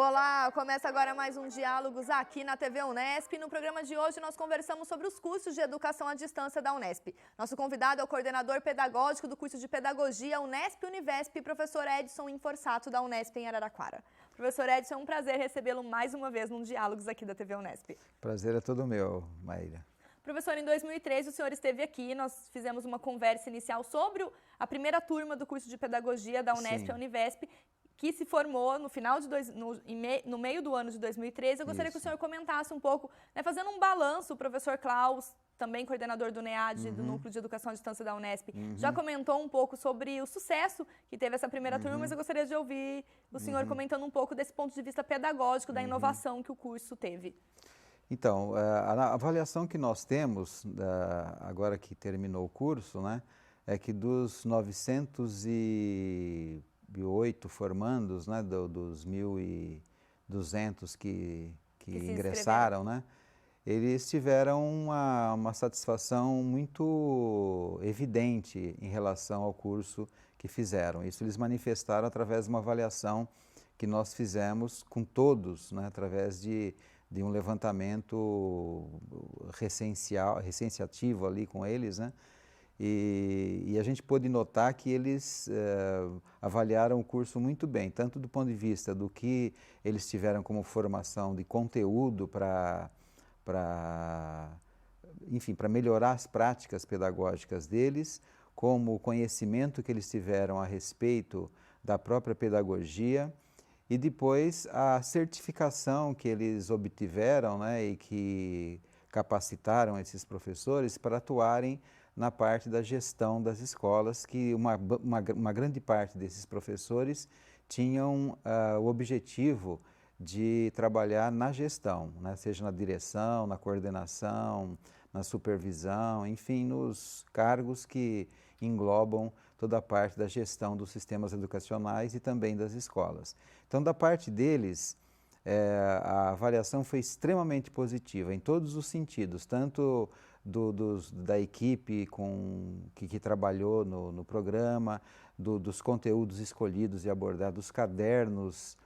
Olá, começa agora mais um Diálogos aqui na TV Unesp. No programa de hoje nós conversamos sobre os cursos de educação à distância da Unesp. Nosso convidado é o coordenador pedagógico do curso de Pedagogia Unesp-Univesp, professor Edson Inforsato, da Unesp em Araraquara. Professor Edson, é um prazer recebê-lo mais uma vez num Diálogos aqui da TV Unesp. Prazer é todo meu, Maíra. Professor, em 2013 o senhor esteve aqui, nós fizemos uma conversa inicial sobre a primeira turma do curso de Pedagogia da Unesp e Univesp, que se formou no final de no meio do ano de 2013. Eu gostaria que o senhor comentasse um pouco, né, fazendo um balanço. O professor Klaus, também coordenador do NEAD, do Núcleo de Educação à Distância da Unesp, já comentou um pouco sobre o sucesso que teve essa primeira turma, mas eu gostaria de ouvir o senhor comentando um pouco desse ponto de vista pedagógico, da inovação que o curso teve. Então, a avaliação que nós temos, agora que terminou o curso, né, é que dos 908 formandos, né, dos 1.200 que ingressaram, né, eles tiveram uma satisfação muito evidente em relação ao curso que fizeram. Isso eles manifestaram através de uma avaliação que nós fizemos com todos, né, através de um levantamento recensiativo ali com eles, né? E a gente pôde notar que eles avaliaram o curso muito bem, tanto do ponto de vista do que eles tiveram como formação de conteúdo para melhorar as práticas pedagógicas deles, como o conhecimento que eles tiveram a respeito da própria pedagogia, e depois a certificação que eles obtiveram, né, e que capacitaram esses professores para atuarem na parte da gestão das escolas, que uma grande parte desses professores tinham o objetivo de trabalhar na gestão, né, seja na direção, na coordenação, na supervisão, enfim, nos cargos que englobam toda a parte da gestão dos sistemas educacionais e também das escolas. Então, da parte deles, a avaliação foi extremamente positiva em todos os sentidos, tanto da equipe que trabalhou no programa, dos conteúdos escolhidos e abordados, dos cadernos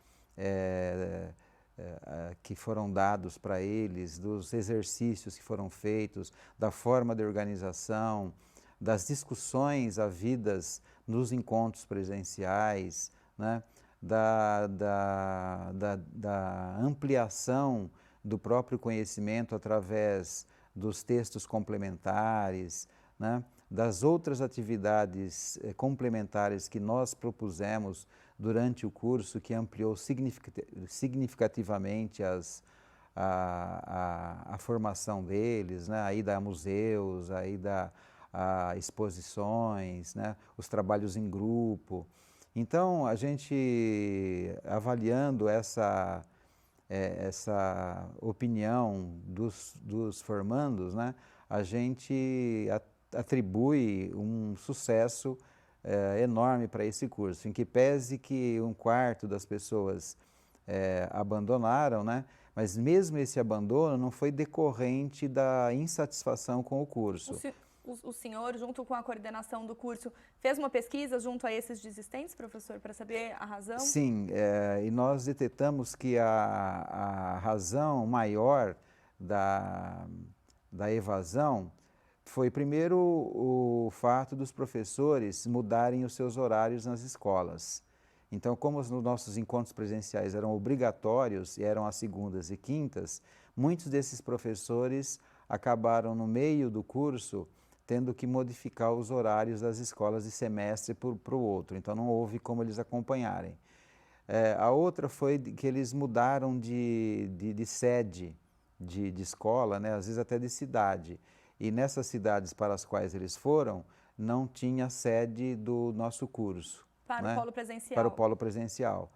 que foram dados para eles, dos exercícios que foram feitos, da forma de organização, das discussões havidas nos encontros presenciais, né? da ampliação do próprio conhecimento através dos textos complementares, né? Das outras atividades complementares que nós propusemos durante o curso, que ampliou significativamente a formação deles, né? A ida a museus, a ida a exposições, né? Os trabalhos em grupo. Então, a gente, avaliando essa opinião dos formandos, né, a gente atribui um sucesso enorme para esse curso, em que pese que 1/4 das pessoas abandonaram, né, mas mesmo esse abandono não foi decorrente da insatisfação com o curso. O senhor, junto com a coordenação do curso, fez uma pesquisa junto a esses desistentes, professor, para saber a razão? Sim, e nós detectamos que a razão maior da evasão foi, primeiro, o fato dos professores mudarem os seus horários nas escolas. Então, como os nossos encontros presenciais eram obrigatórios, e eram às segundas e quintas, muitos desses professores acabaram, no meio do curso, tendo que modificar os horários das escolas de semestre para o outro, então não houve como eles acompanharem. A outra foi que eles mudaram de sede de escola, né, às vezes até de cidade, e nessas cidades para as quais eles foram, não tinha sede do nosso curso. Para, né? O polo presencial. Para o polo presencial.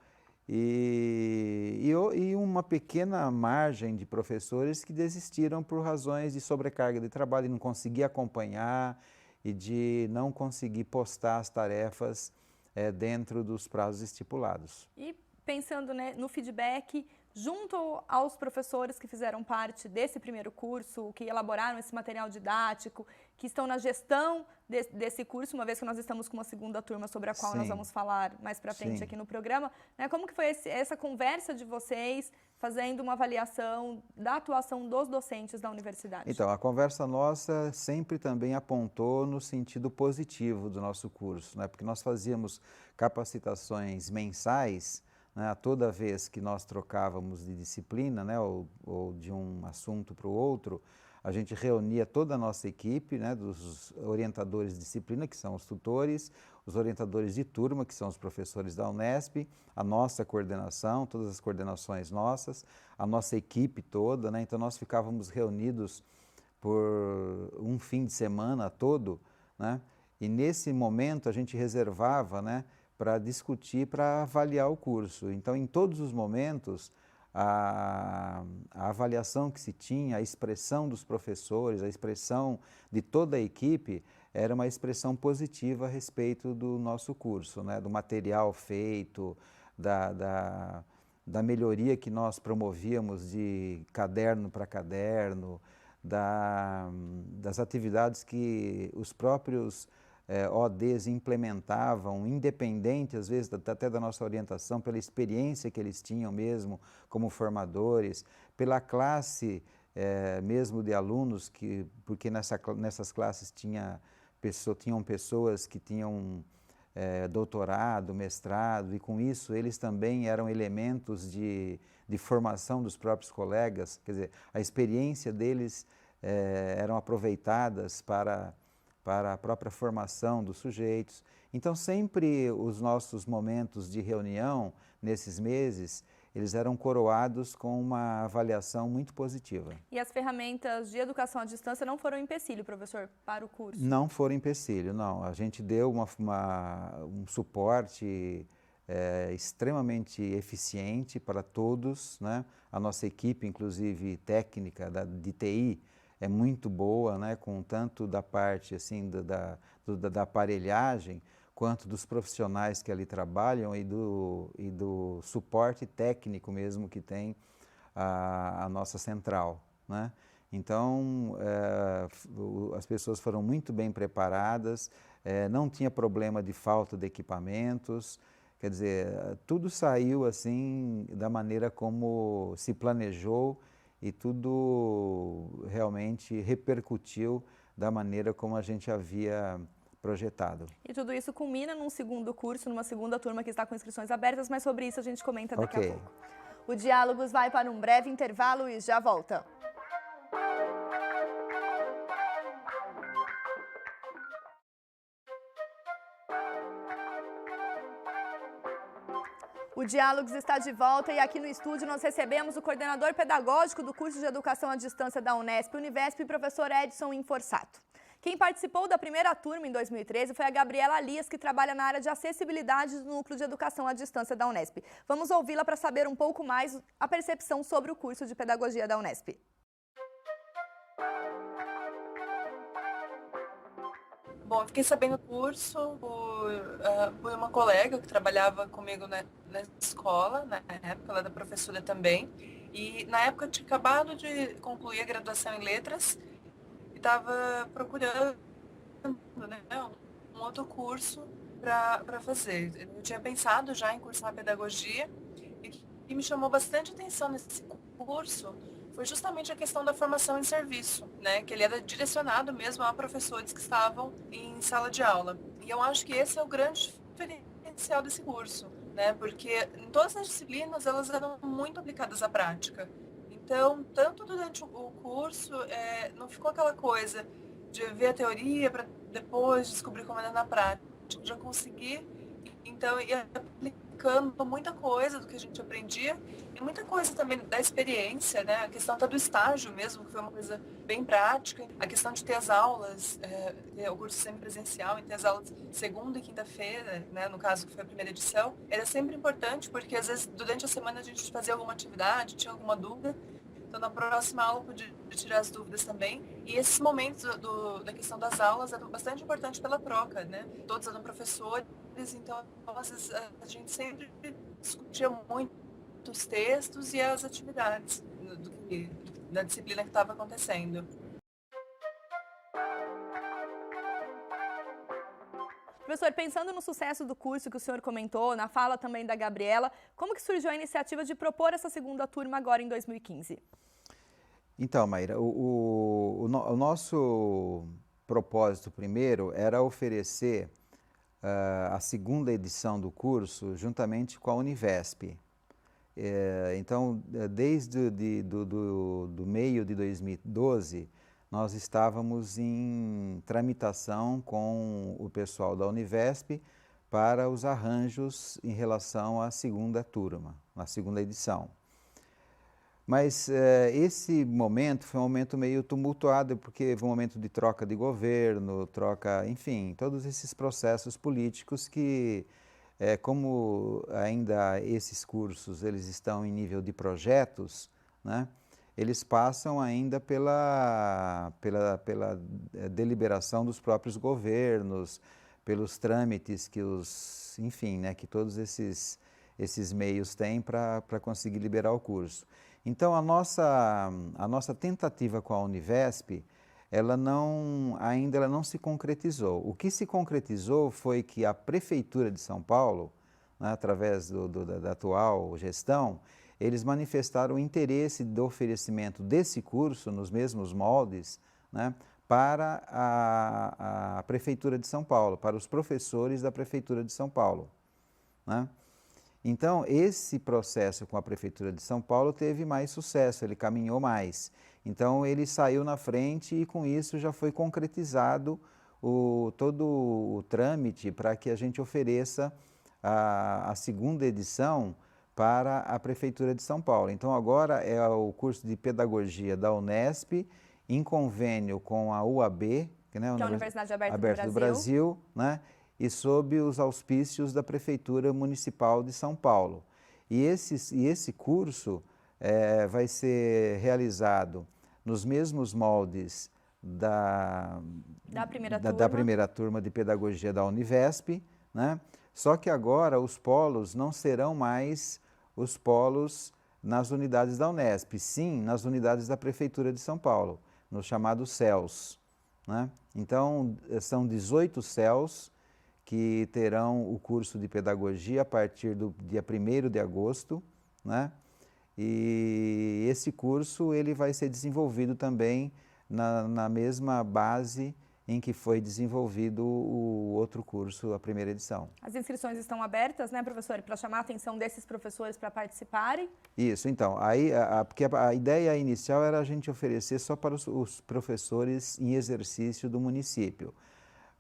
E uma pequena margem de professores que desistiram por razões de sobrecarga de trabalho, de não conseguir acompanhar e de não conseguir postar as tarefas dentro dos prazos estipulados. E pensando, né, no feedback junto aos professores que fizeram parte desse primeiro curso, que elaboraram esse material didático, que estão na gestão desse curso, uma vez que nós estamos com uma segunda turma sobre a qual nós vamos falar mais para frente aqui no programa, né? Como que foi essa conversa de vocês fazendo uma avaliação da atuação dos docentes da universidade? Então, a conversa nossa sempre também apontou no sentido positivo do nosso curso, né? Porque nós fazíamos capacitações mensais, né? Toda vez que nós trocávamos de disciplina, né? ou de um assunto para o outro, a gente reunia toda a nossa equipe, né? Dos orientadores de disciplina, que são os tutores, os orientadores de turma, que são os professores da Unesp, a nossa coordenação, todas as coordenações nossas, a nossa equipe toda, né? Então nós ficávamos reunidos por um fim de semana todo, né? E nesse momento a gente reservava, né, para discutir, para avaliar o curso. Então, em todos os momentos, a avaliação que se tinha, a expressão dos professores, a expressão de toda a equipe, era uma expressão positiva a respeito do nosso curso, né? Do material feito, da melhoria que nós promovíamos de caderno para caderno, das atividades que os próprios ODs implementavam, independente às vezes até da nossa orientação, pela experiência que eles tinham mesmo como formadores, pela classe mesmo de alunos, porque nessas classes tinham pessoas que tinham doutorado, mestrado, e com isso eles também eram elementos de formação dos próprios colegas, quer dizer, a experiência deles eram aproveitadas para a própria formação dos sujeitos. Então, sempre os nossos momentos de reunião, nesses meses, eles eram coroados com uma avaliação muito positiva. E as ferramentas de educação à distância não foram empecilho, professor, para o curso? Não foram empecilho, não. A gente deu um suporte extremamente eficiente para todos, né? A nossa equipe, inclusive técnica de TI, é muito boa, né? Com tanto da parte assim, da aparelhagem, quanto dos profissionais que ali trabalham e do suporte técnico mesmo que tem a nossa central, né? Então, as pessoas foram muito bem preparadas, não tinha problema de falta de equipamentos, quer dizer, tudo saiu assim da maneira como se planejou e tudo realmente repercutiu da maneira como a gente havia projetado. E tudo isso culmina num segundo curso, numa segunda turma que está com inscrições abertas, mas sobre isso a gente comenta daqui a pouco. O Diálogos vai para um breve intervalo e já volta. O Diálogos está de volta e aqui no estúdio nós recebemos o coordenador pedagógico do curso de Educação à Distância da Unesp Univesp, professor Edson Inforsato. Quem participou da primeira turma em 2013 foi a Gabriela Alias, que trabalha na área de acessibilidade do Núcleo de Educação à Distância da Unesp. Vamos ouvi-la para saber um pouco mais a percepção sobre o curso de Pedagogia da Unesp. Bom, eu fiquei sabendo do curso por uma colega que trabalhava comigo na escola, na época, ela era professora também. E na época eu tinha acabado de concluir a graduação em letras e estava procurando, né, um outro curso para fazer. Eu tinha pensado já em cursar pedagogia e me chamou bastante atenção nesse curso foi justamente a questão da formação em serviço, né? Que ele era direcionado mesmo a professores que estavam em sala de aula. E eu acho que esse é o grande diferencial desse curso, né? Porque em todas as disciplinas elas eram muito aplicadas à prática. Então, tanto durante o curso, não ficou aquela coisa de ver a teoria para depois descobrir como era na prática. Eu já consegui, então, ir aplicando muita coisa do que a gente aprendia e muita coisa também da experiência, né? A questão até do estágio mesmo, que foi uma coisa bem prática. A questão de ter as aulas, o curso sempre presencial, e ter as aulas segunda e quinta-feira, né? No caso, que foi a primeira edição, era sempre importante, porque às vezes durante a semana a gente fazia alguma atividade, tinha alguma dúvida. Então, na próxima aula, eu podia tirar as dúvidas também. E esses momentos da questão das aulas eram bastante importantes pela troca, né? Todos eram professores, então, às vezes, a gente sempre discutia muito tanto os textos e as atividades da disciplina que estava acontecendo. Professor, pensando no sucesso do curso que o senhor comentou, na fala também da Gabriela, como que surgiu a iniciativa de propor essa segunda turma agora em 2015? Então, Maíra, o nosso propósito primeiro era oferecer a segunda edição do curso juntamente com a Univesp. Então, desde do meio de 2012, nós estávamos em tramitação com o pessoal da Univesp para os arranjos em relação à segunda turma, na segunda edição. Mas esse momento foi um momento meio tumultuado, porque foi um momento de troca de governo, enfim, todos esses processos políticos que, como ainda esses cursos eles estão em nível de projetos, né, eles passam ainda pela deliberação dos próprios governos, pelos trâmites que enfim, né, que todos esses meios têm para conseguir liberar o curso. Então, a nossa tentativa com a Univesp, ainda ela não se concretizou. O que se concretizou foi que a Prefeitura de São Paulo, né, através da atual gestão, eles manifestaram o interesse do oferecimento desse curso, nos mesmos moldes, né, para a Prefeitura de São Paulo, para os professores da Prefeitura de São Paulo, né? Então, esse processo com a Prefeitura de São Paulo teve mais sucesso, ele caminhou mais. Então, ele saiu na frente e, com isso, já foi concretizado todo o trâmite para que a gente ofereça a segunda edição para a Prefeitura de São Paulo. Então, agora é o curso de Pedagogia da Unesp, em convênio com a UAB, que é a Universidade Aberta do Brasil, né? E sob os auspícios da Prefeitura Municipal de São Paulo. E esse curso vai ser realizado nos mesmos moldes da primeira turma de Pedagogia da Univesp, né? Só que agora os polos não serão mais os polos nas unidades da Unesp, sim nas unidades da Prefeitura de São Paulo, nos chamados CELS, né? Então, são 18 CELS que terão o curso de pedagogia a partir do dia 1º de agosto, né? E esse curso ele vai ser desenvolvido também na mesma base em que foi desenvolvido o outro curso, a primeira edição. As inscrições estão abertas, né, professor, para chamar a atenção desses professores para participarem? Isso, então, porque a ideia inicial era a gente oferecer só para os professores em exercício do município.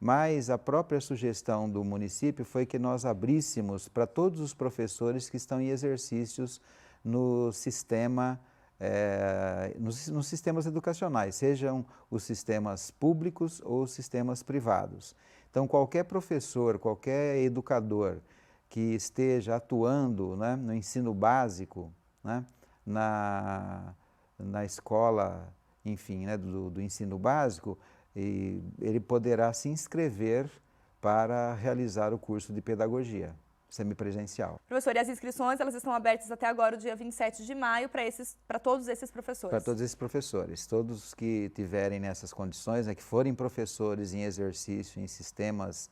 Mas a própria sugestão do município foi que nós abríssemos para todos os professores que estão em exercícios no sistema, nos sistemas educacionais, sejam os sistemas públicos ou os sistemas privados. Então, qualquer professor, qualquer educador que esteja atuando, né, no ensino básico, né, na escola, enfim, né, do ensino básico, e ele poderá se inscrever para realizar o curso de pedagogia semipresencial. Professor, e as inscrições elas estão abertas até agora, o dia 27 de maio, para todos esses professores? Para todos esses professores. Todos que tiverem nessas condições, né, que forem professores em exercício em sistemas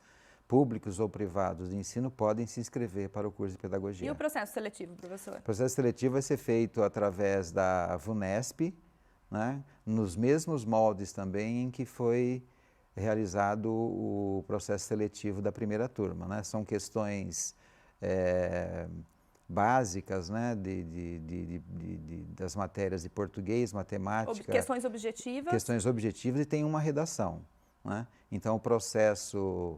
públicos ou privados de ensino, podem se inscrever para o curso de pedagogia. E o processo seletivo, professor? O processo seletivo vai ser feito através da VUNESP, né, nos mesmos moldes também em que foi realizado o processo seletivo da primeira turma, né? São questões básicas, né, das matérias de português, matemática. Questões objetivas. Questões objetivas e tem uma redação, né? Então, o processo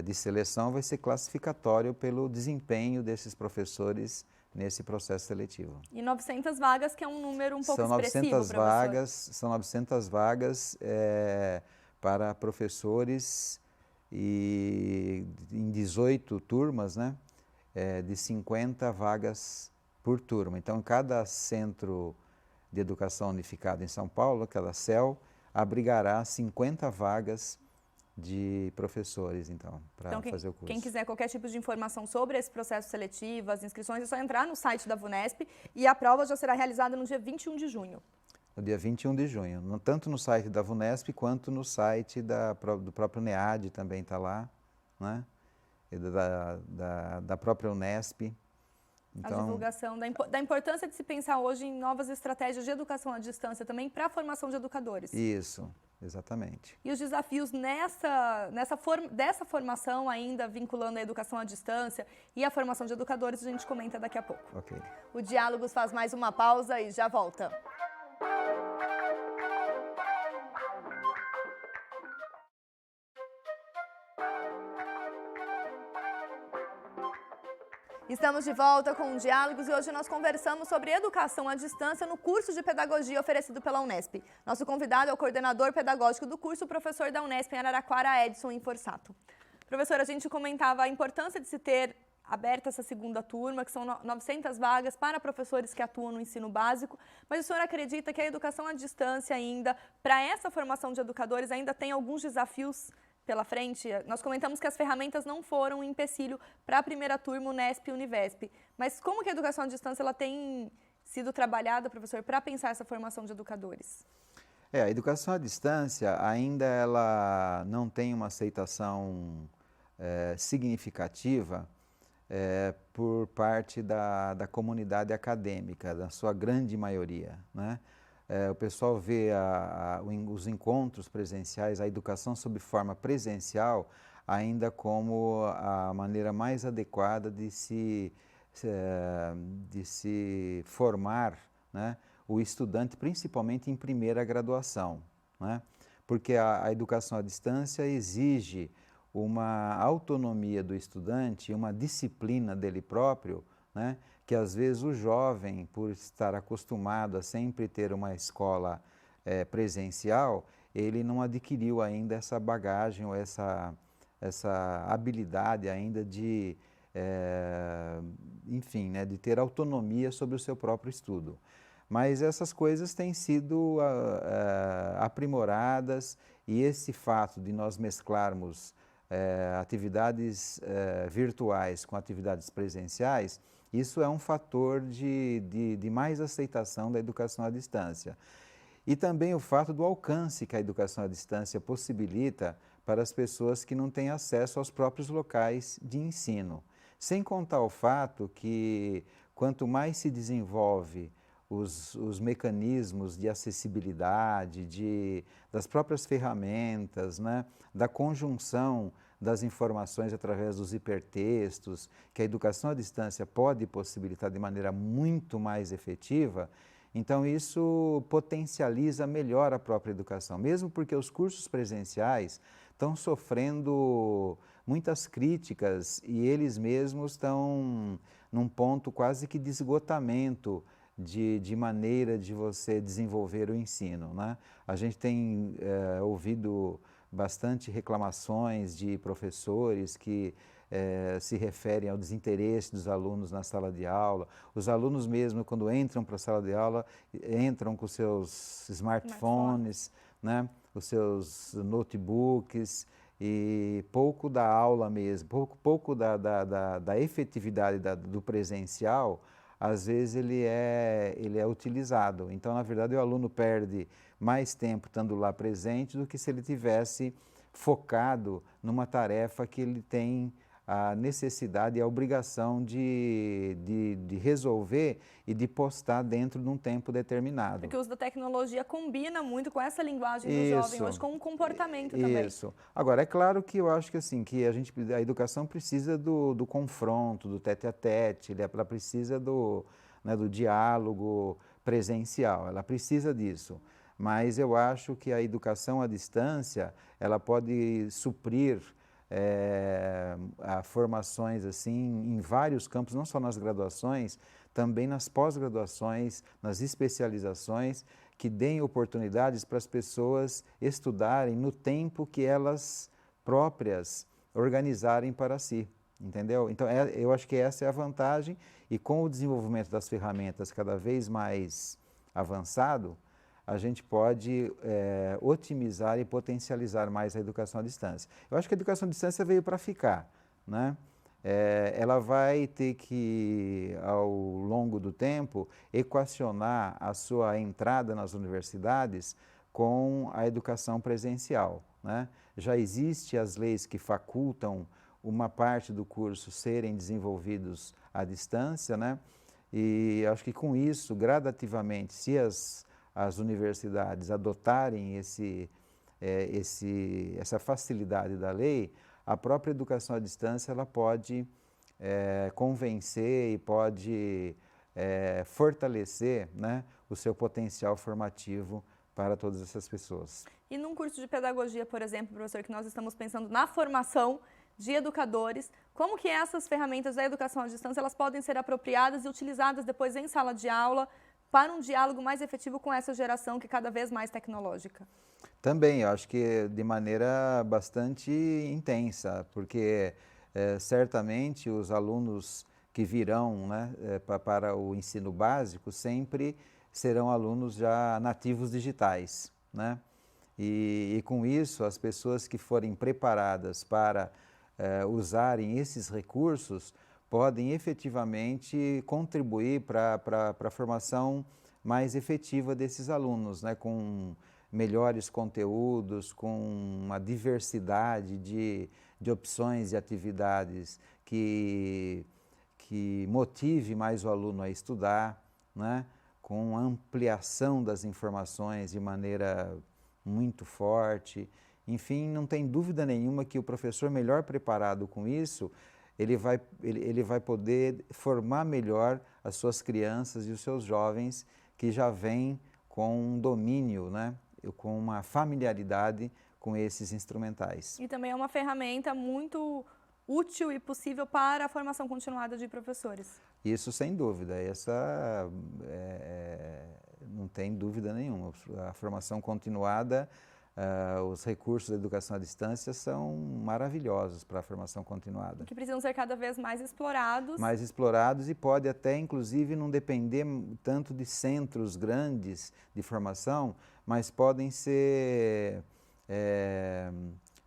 de seleção vai ser classificatório pelo desempenho desses professores nesse processo seletivo. E 900 vagas, que é um número um pouco expressivo, professor. São 900 vagas para professores e em 18 turmas, né, de 50 vagas por turma. Então, cada centro de educação unificado em São Paulo, cada CEL, abrigará 50 vagas de professores, então, para fazer o curso. Quem quiser qualquer tipo de informação sobre esse processo seletivo, as inscrições, é só entrar no site da VUNESP e a prova já será realizada no dia 21 de junho. No dia 21 de junho, tanto no site da VUNESP quanto no site do próprio NEAD também está lá, né? E da própria Unesp. Então, a divulgação da importância de se pensar hoje em novas estratégias de educação à distância também para a formação de educadores. Isso, exatamente. E os desafios dessa formação ainda vinculando a educação à distância e a formação de educadores a gente comenta daqui a pouco. Ok. O Diálogos faz mais uma pausa e já volta. Estamos de volta com o Diálogos e hoje nós conversamos sobre educação à distância no curso de pedagogia oferecido pela Unesp. Nosso convidado é o coordenador pedagógico do curso, o professor da Unesp em Araraquara, Edson Inforsato. Professor, a gente comentava a importância de se ter aberta essa segunda turma, que são 900 vagas para professores que atuam no ensino básico, mas o senhor acredita que a educação à distância ainda, para essa formação de educadores, ainda tem alguns desafios pela frente? Nós comentamos que as ferramentas não foram um empecilho para a primeira turma Unesp e Univesp, mas como que a educação à distância ela tem sido trabalhada, professor, para pensar essa formação de educadores? A educação à distância ainda ela não tem uma aceitação significativa por parte da comunidade acadêmica, da sua grande maioria, né? O pessoal vê os encontros presenciais, a educação sob forma presencial, ainda como a maneira mais adequada de se formar, né, o estudante, principalmente em primeira graduação, né? Porque a educação à distância exige uma autonomia do estudante, uma disciplina dele próprio, né? Que às vezes o jovem, por estar acostumado a sempre ter uma escola presencial, ele não adquiriu ainda essa bagagem ou essa habilidade ainda de, enfim, né, de ter autonomia sobre o seu próprio estudo. Mas essas coisas têm sido aprimoradas e esse fato de nós mesclarmos atividades virtuais com atividades presenciais, isso é um fator de mais aceitação da educação à distância. E também o fato do alcance que a educação à distância possibilita para as pessoas que não têm acesso aos próprios locais de ensino. Sem contar o fato que quanto mais se desenvolve os mecanismos de acessibilidade, das próprias ferramentas, né, da conjunção das informações através dos hipertextos, que a educação à distância pode possibilitar de maneira muito mais efetiva, então isso potencializa melhor a própria educação, mesmo porque os cursos presenciais estão sofrendo muitas críticas e eles mesmos estão num ponto quase que de esgotamento de maneira de você desenvolver o ensino, né? A gente tem ouvido bastante reclamações de professores que se referem ao desinteresse dos alunos na sala de aula. Os alunos mesmo, quando entram para a sala de aula, entram com seus smartphones, né? Os seus notebooks e pouco da aula mesmo, pouco da efetividade do presencial, às vezes ele é utilizado. Então, na verdade, o aluno perde mais tempo estando lá presente do que se ele tivesse focado numa tarefa que ele tem a necessidade e a obrigação de resolver e de postar dentro de um tempo determinado. Porque o uso da tecnologia combina muito com essa linguagem do jovem hoje, com um comportamento também. Isso. Agora, é claro que eu acho que assim, que a educação precisa do confronto, do tete-a-tete, ela precisa do diálogo presencial, ela precisa disso. Mas eu acho que a educação à distância, ela pode suprir formações assim em vários campos, não só nas graduações, também nas pós-graduações, nas especializações, que deem oportunidades para as pessoas estudarem no tempo que elas próprias organizarem para si, entendeu? Então, eu acho que essa é a vantagem, e com o desenvolvimento das ferramentas cada vez mais avançado, a gente pode otimizar e potencializar mais a educação à distância. Eu acho que a educação à distância veio para ficar, né? Ela vai ter que, ao longo do tempo, equacionar a sua entrada nas universidades com a educação presencial, né? Já existem as leis que facultam uma parte do curso serem desenvolvidos à distância, né? E acho que com isso, gradativamente, se as universidades adotarem essa facilidade da lei, a própria educação à distância ela pode convencer e pode fortalecer, né, o seu potencial formativo para todas essas pessoas. E num curso de pedagogia, por exemplo, professor, que nós estamos pensando na formação de educadores, como que essas ferramentas da educação à distância elas podem ser apropriadas e utilizadas depois em sala de aula para um diálogo mais efetivo com essa geração que é cada vez mais tecnológica? Também, eu acho que de maneira bastante intensa, porque certamente os alunos que virão, né, para o ensino básico sempre serão alunos já nativos digitais, né? E com isso, as pessoas que forem preparadas para usarem esses recursos podem efetivamente contribuir para a formação mais efetiva desses alunos, né? Com melhores conteúdos, com uma diversidade de opções e atividades que motive mais o aluno a estudar, né? Com ampliação das informações de maneira muito forte. Enfim, não tem dúvida nenhuma que o professor melhor preparado com isso, ele vai poder formar melhor as suas crianças e os seus jovens que já vêm com um domínio, né, com uma familiaridade com esses instrumentais. E também é uma ferramenta muito útil e possível para a formação continuada de professores. Isso sem dúvida, não tem dúvida nenhuma. A formação continuada, os recursos da educação à distância são maravilhosos para a formação continuada. Que precisam ser cada vez mais explorados. Mais explorados e pode até, inclusive, não depender tanto de centros grandes de formação, mas podem ser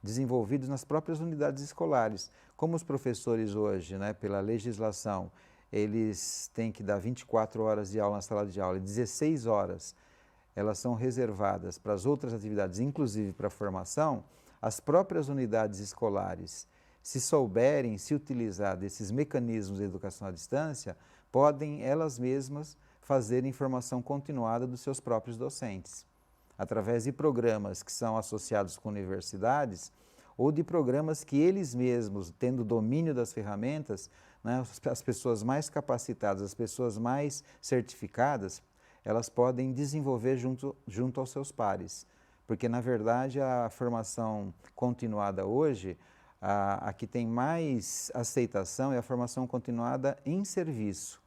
desenvolvidos nas próprias unidades escolares. Como os professores hoje, né, pela legislação, eles têm que dar 24 horas de aula na sala de aula e 16 horas elas são reservadas para as outras atividades, inclusive para a formação, as próprias unidades escolares, se souberem se utilizar desses mecanismos de educação à distância, podem elas mesmas fazerem formação continuada dos seus próprios docentes, através de programas que são associados com universidades ou de programas que eles mesmos, tendo domínio das ferramentas, né, as pessoas mais capacitadas, as pessoas mais certificadas, elas podem desenvolver junto aos seus pares. Porque, na verdade, a formação continuada hoje, a que tem mais aceitação é a formação continuada em serviço.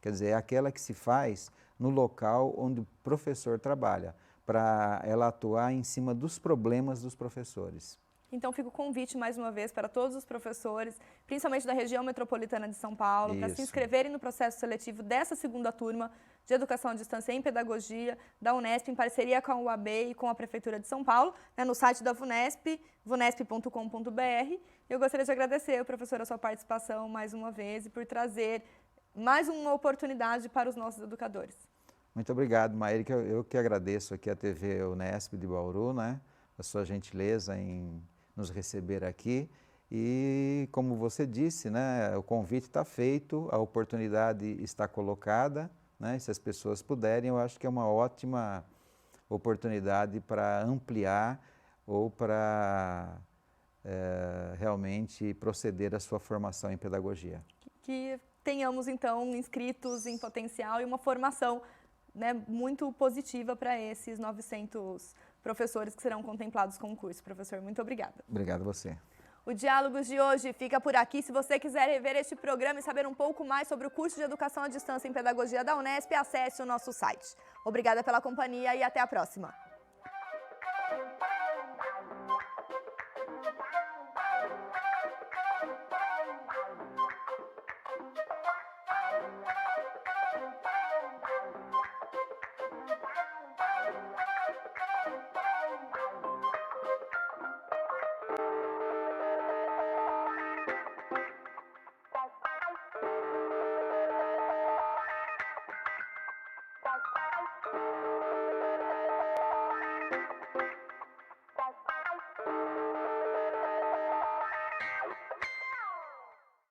Quer dizer, é aquela que se faz no local onde o professor trabalha, para ela atuar em cima dos problemas dos professores. Então fica o convite mais uma vez para todos os professores, principalmente da região metropolitana de São Paulo, para se inscreverem no processo seletivo dessa segunda turma de Educação à Distância em Pedagogia da Unesp, em parceria com a UAB e com a Prefeitura de São Paulo, né, no site da VUNESP, vunesp.com.br. Eu gostaria de agradecer, professor, a sua participação mais uma vez e por trazer mais uma oportunidade para os nossos educadores. Muito obrigado, Maíra, eu que agradeço aqui a TV Unesp de Bauru, né, a sua gentileza em nos receber aqui e, como você disse, né, o convite está feito, a oportunidade está colocada, né, se as pessoas puderem, eu acho que é uma ótima oportunidade para ampliar ou para realmente proceder à sua formação em pedagogia. Que tenhamos, então, inscritos em potencial e uma formação, né, muito positiva para esses 900 professores que serão contemplados com o curso. Professor, muito obrigada. Obrigado a você. O Diálogos de hoje fica por aqui. Se você quiser rever este programa e saber um pouco mais sobre o curso de Educação à Distância em Pedagogia da Unesp, acesse o nosso site. Obrigada pela companhia e até a próxima.